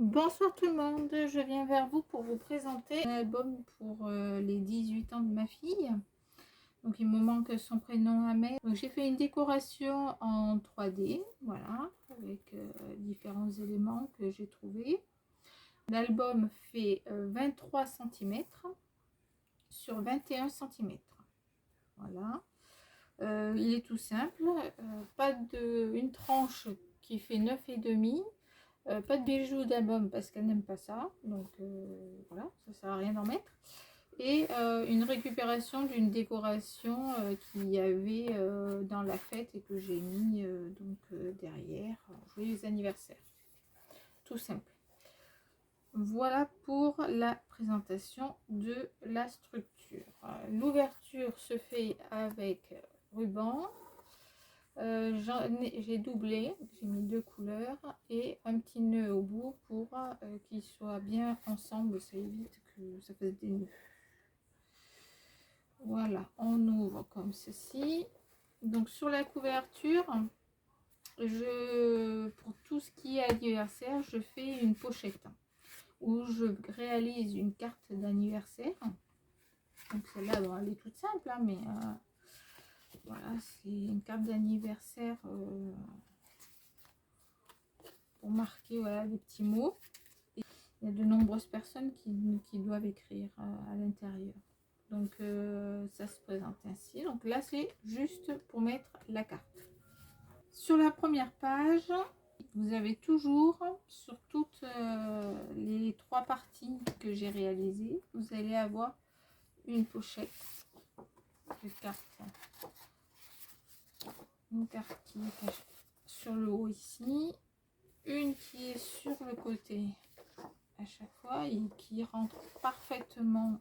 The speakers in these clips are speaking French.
Bonsoir tout le monde, je viens vers vous pour vous présenter un album pour les 18 ans de ma fille. Donc il me manque son prénom à mettre. Donc j'ai fait une décoration en 3D, voilà, avec différents éléments que j'ai trouvés. L'album fait 23 cm sur 21 cm. Voilà. Il est tout simple, pas une tranche qui fait 9,5. Pas de bijoux d'album parce qu'elle n'aime pas ça, donc voilà, ça sert à rien d'en mettre. Et une récupération d'une décoration qu'il y avait dans la fête et que j'ai mis derrière. Joyeux anniversaire, tout simple. Voilà pour la présentation de la structure. L'ouverture se fait avec ruban. J'ai doublé, j'ai mis 2 couleurs et un petit nœud au bout pour qu'ils soient bien ensemble, ça évite que ça fasse des nœuds. Voilà, on ouvre comme ceci. Donc sur la couverture, pour tout ce qui est anniversaire, je fais une pochette où je réalise une carte d'anniversaire. Donc celle-là, bon, elle est toute simple, hein, mais voilà, c'est une carte d'anniversaire pour marquer, voilà, des petits mots. Et il y a de nombreuses personnes qui doivent écrire à l'intérieur. Donc ça se présente ainsi. Donc là c'est juste pour mettre la carte. Sur la première page, vous avez toujours, sur toutes les 3 parties que j'ai réalisées, vous allez avoir une pochette de carte. Une carte qui est cachée sur le haut ici, une qui est sur le côté à chaque fois et qui rentre parfaitement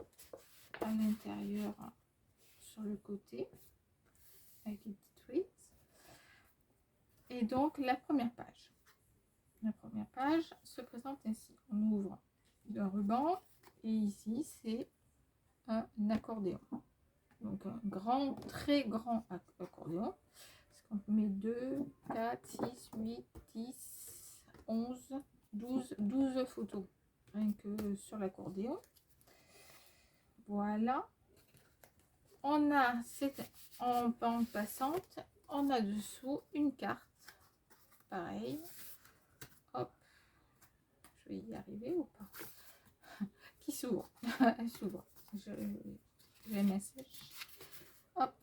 à l'intérieur sur le côté avec les petites frites. Et donc la première page se présente ainsi. On ouvre un ruban et ici c'est un accordéon, donc un grand, très grand accordéon, parce qu'on met 2, 4, 6, 8, 10, 11, 12 photos rien que sur l'accordéon. Voilà, on a en bande passante, on a dessous une carte, pareil, hop, je vais y arriver ou pas, qui s'ouvre, elle s'ouvre, j'ai ma sèche, hop,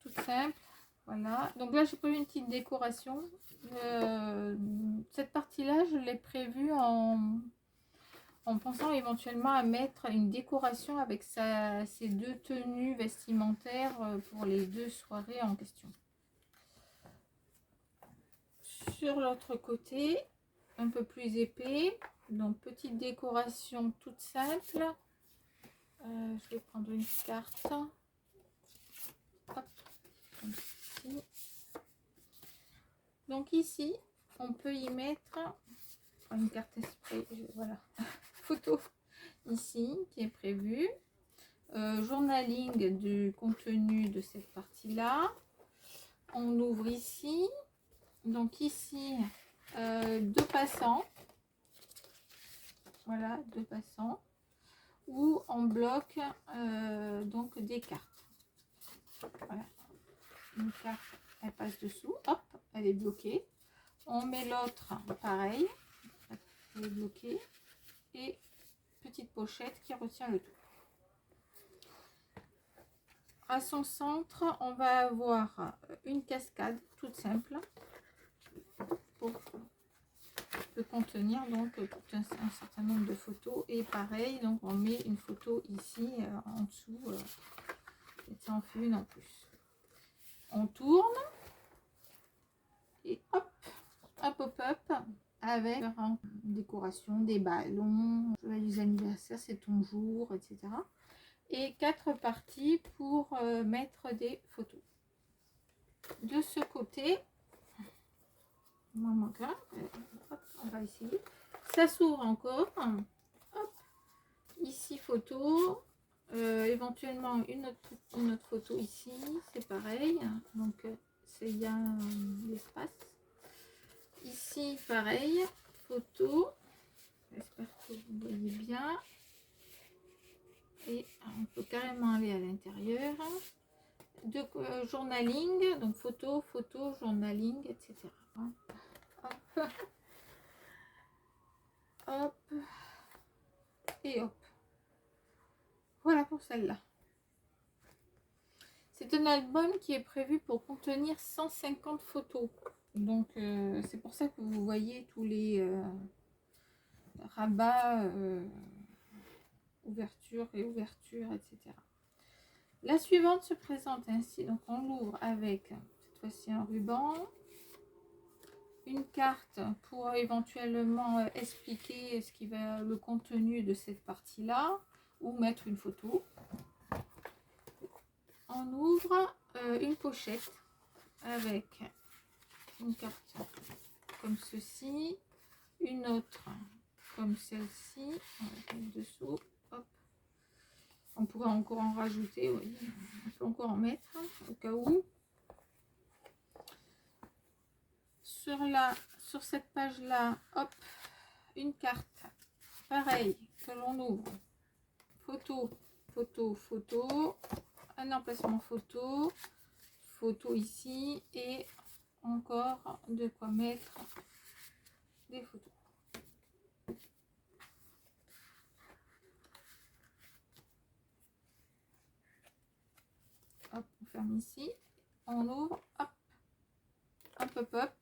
toute simple. Voilà, donc là j'ai prévu une petite décoration. Cette partie là je l'ai prévue en pensant éventuellement à mettre une décoration avec ces 2 tenues vestimentaires pour les 2 soirées en question. Sur l'autre côté, un peu plus épais, donc petite décoration toute simple. Je vais prendre une carte. Hop, comme ceci. Donc ici, on peut y mettre une carte esprit, voilà, photo ici qui est prévue. Journaling du contenu de cette partie là. On ouvre ici, donc ici 2 passants, voilà, 2 passants, où on bloque donc des cartes. Voilà, une carte elle passe dessous, hop, elle est bloquée. On met l'autre pareil, elle est bloquée, et petite pochette qui retient le tout. À son centre, on va avoir une cascade toute simple pour contenir donc tout un certain nombre de photos. Et pareil, donc on met une photo ici en dessous, et ça en fait une en plus. On tourne et hop, un pop-up avec une décoration, des ballons, joyeux anniversaire, c'est ton jour, etc. Et 4 parties pour mettre des photos. De ce côté, il m'en manque un. Hop, on va essayer. Ça s'ouvre encore. Hop, ici photo. Éventuellement une autre photo ici, c'est pareil. Donc c'est bien l'espace. Ici pareil, photo. J'espère que vous voyez bien. Et on peut carrément aller à l'intérieur. De journaling, donc photo, journaling, etc. Hop, hop, et hop. Voilà pour celle-là. C'est un album qui est prévu pour contenir 150 photos. Donc c'est pour ça que vous voyez tous les rabats, ouverture et ouverture, etc. La suivante se présente ainsi. Donc on l'ouvre avec cette fois-ci un ruban, une carte pour éventuellement expliquer ce qui va le contenu de cette partie-là ou mettre une photo. On ouvre une pochette avec une carte comme ceci, une autre comme celle-ci, on va mettre dessous. Hop. On pourrait encore en rajouter, oui. On peut encore en mettre au cas où. Sur cette page là, hop, une carte pareil que l'on ouvre, photo, photo, photo, un emplacement photo, photo ici et encore de quoi mettre des photos. Hop, on ferme ici, on ouvre, hop, un pop-up.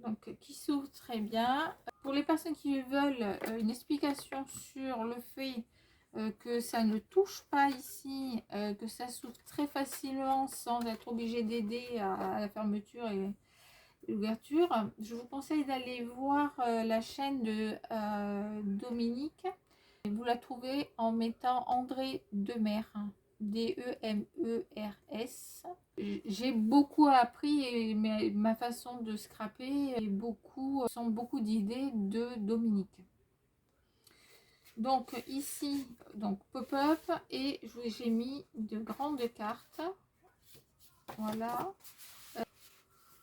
Donc qui s'ouvre très bien. Pour les personnes qui veulent une explication sur le fait que ça ne touche pas ici, que ça s'ouvre très facilement sans être obligé d'aider à la fermeture et l'ouverture, je vous conseille d'aller voir la chaîne de Dominique. Vous la trouvez en mettant André Demers, D-E-M-E-R-S. J'ai beaucoup appris et ma façon de scraper et sont beaucoup d'idées de Dominique. Donc ici, donc pop-up et j'ai mis de grandes cartes. Voilà.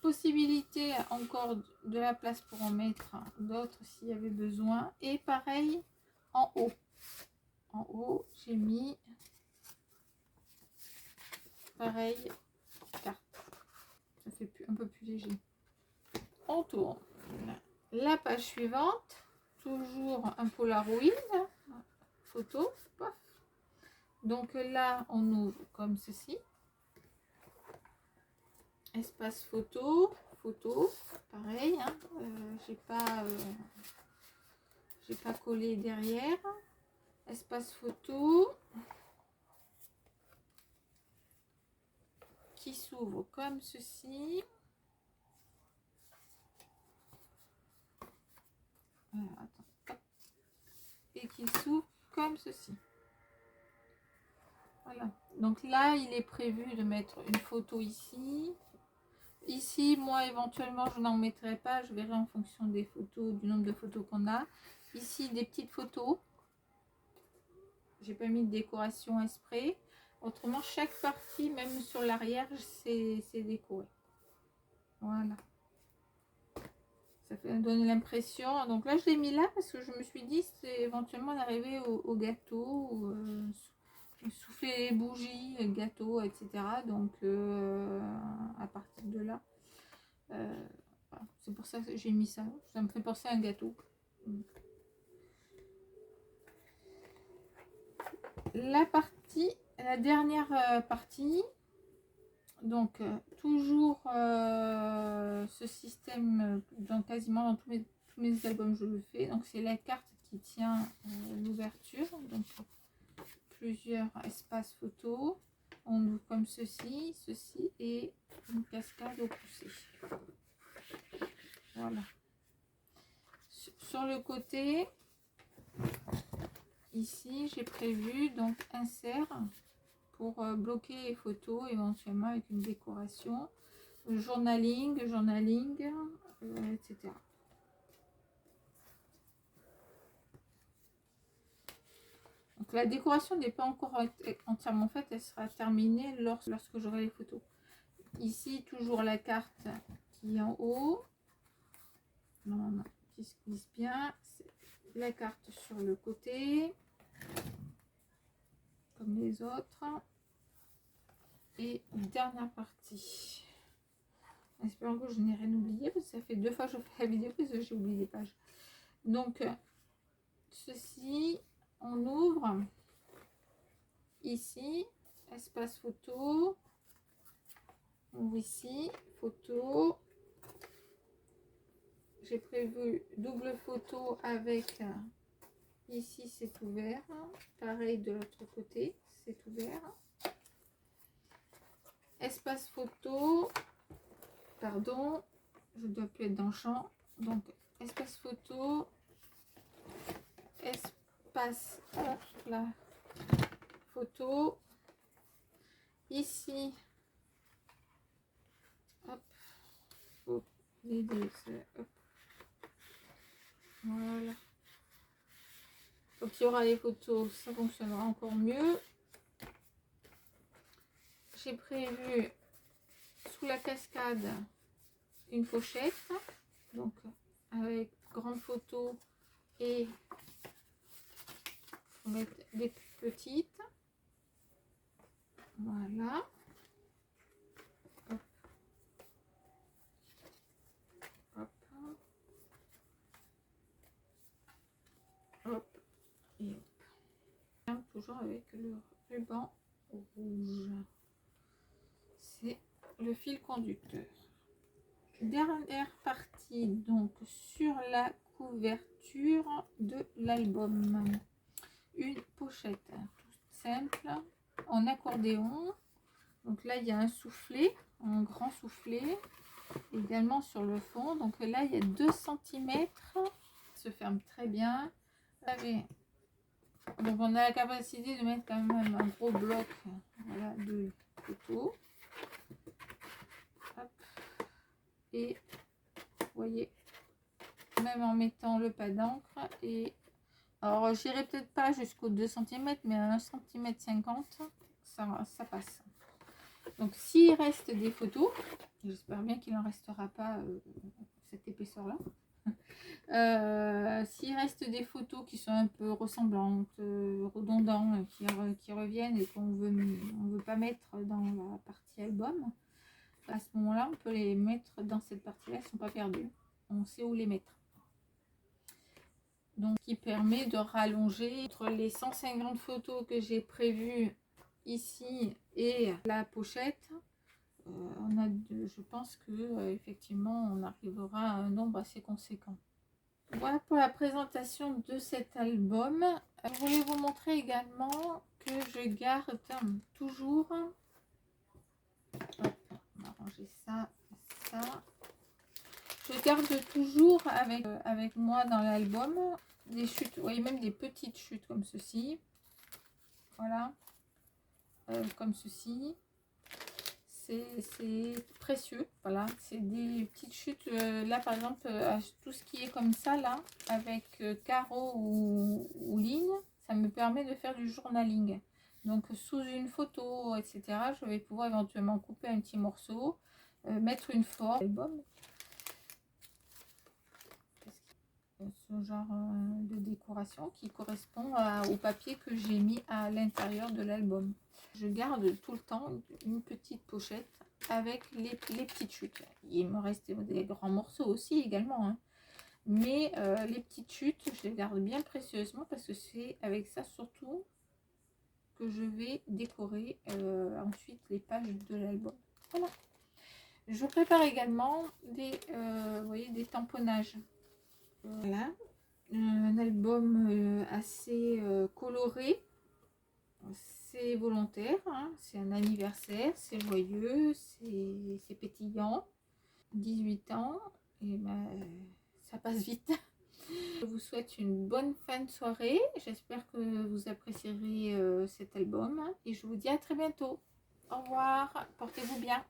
Possibilité encore de la place pour en mettre d'autres s'il y avait besoin. Et pareil en haut. En haut, j'ai mis pareil carte. Ça fait un peu plus léger. On tourne. La page suivante, toujours un Polaroid photo. Donc là, on ouvre comme ceci. Espace photo, photo, pareil. Hein, j'ai pas collé derrière. Espace photo qui s'ouvre comme ceci. Attends. Et qui s'ouvre comme ceci. Voilà. Donc là, il est prévu de mettre une photo ici. Ici, moi, éventuellement, je n'en mettrai pas. Je verrai en fonction des photos, du nombre de photos qu'on a. Ici, des petites photos. J'ai pas mis de décoration exprès. Autrement, chaque partie, même sur l'arrière, c'est décoré. Voilà. Ça fait donner l'impression. Donc là, je l'ai mis là parce que je me suis dit, c'est éventuellement d'arriver au gâteau, souffler les bougies, gâteau, etc. Donc, à partir de là, voilà. C'est pour ça que j'ai mis ça. Ça me fait penser à un gâteau. La dernière partie, donc toujours ce système, dans quasiment dans tous mes albums je le fais. Donc c'est la carte qui tient l'ouverture, donc plusieurs espaces photos. On ouvre comme ceci, ceci et une cascade au poussé. Voilà. Sur le côté, ici j'ai prévu donc insert pour bloquer les photos éventuellement avec une décoration, journaling, etc. Donc la décoration n'est pas encore entièrement faite, elle sera terminée lorsque j'aurai les photos. Ici toujours la carte qui est en haut, non, qui se glisse bien. La carte sur le côté, comme les autres. Et dernière partie. Espérons que je n'ai rien oublié, parce que ça fait 2 fois que je fais la vidéo parce que j'ai oublié des pages. Donc, ceci, on ouvre ici, espace photo. On ouvre ici, photo. J'ai prévu double photo avec, ici c'est ouvert. Pareil de l'autre côté, c'est ouvert. Espace photo. Pardon, je dois plus être dans le champ. Donc, espace photo, espace la photo. Ici, hop, faut les deux, hop. Voilà. Donc, il y aura les photos, ça fonctionnera encore mieux. J'ai prévu sous la cascade une pochette, donc avec grande photo et faut mettre des petites. Voilà. Hop. Hop. Hop. Et hop. Toujours avec le ruban rouge. C'est le fil conducteur. Dernière partie, donc sur la couverture de l'album, une pochette toute simple en accordéon. Donc là il y a un soufflet, un grand soufflet également sur le fond. Donc là il y a 2 cm, se ferme très bien. Donc on a la capacité de mettre quand même un gros bloc, voilà, de photos. Hop. Et vous voyez, même en mettant le pas d'encre, et alors j'irai peut-être pas jusqu'aux 2 cm, mais à 1,50 cm ça passe. Donc s'il reste des photos, j'espère bien qu'il n'en restera pas cette épaisseur là. S'il reste des photos qui sont un peu ressemblantes, redondantes, qui reviennent et qu'on veut pas mettre dans la partie album, à ce moment-là, on peut les mettre dans cette partie-là, elles ne sont pas perdues. On sait où les mettre. Donc, qui permet de rallonger entre les 150 photos que j'ai prévues ici et la pochette. Je pense que effectivement, on arrivera à un nombre assez conséquent. Voilà pour la présentation de cet album. Je voulais vous montrer également que je garde toujours. Hop, on va ranger ça. Je garde toujours avec moi dans l'album des chutes, vous voyez, même des petites chutes comme ceci. Voilà, comme ceci. C'est précieux. Voilà, c'est des petites chutes. Là, par exemple, tout ce qui est comme ça, là, avec carreaux ou ligne, ça me permet de faire du journaling. Donc, sous une photo, etc., je vais pouvoir éventuellement couper un petit morceau, mettre une forme. Ce genre de décoration qui correspond au papier que j'ai mis à l'intérieur de l'album. Je garde tout le temps une petite pochette avec les petites chutes. Il me reste des grands morceaux aussi également, hein. Mais les petites chutes, je les garde bien précieusement parce que c'est avec ça surtout que je vais décorer ensuite les pages de l'album. Voilà. Je prépare également vous voyez, des tamponnages. Voilà, un album assez coloré, c'est volontaire, hein, c'est un anniversaire, c'est joyeux, c'est pétillant. 18 ans, et ben, ça passe vite. Je vous souhaite une bonne fin de soirée, j'espère que vous apprécierez cet album et je vous dis à très bientôt. Au revoir, portez-vous bien.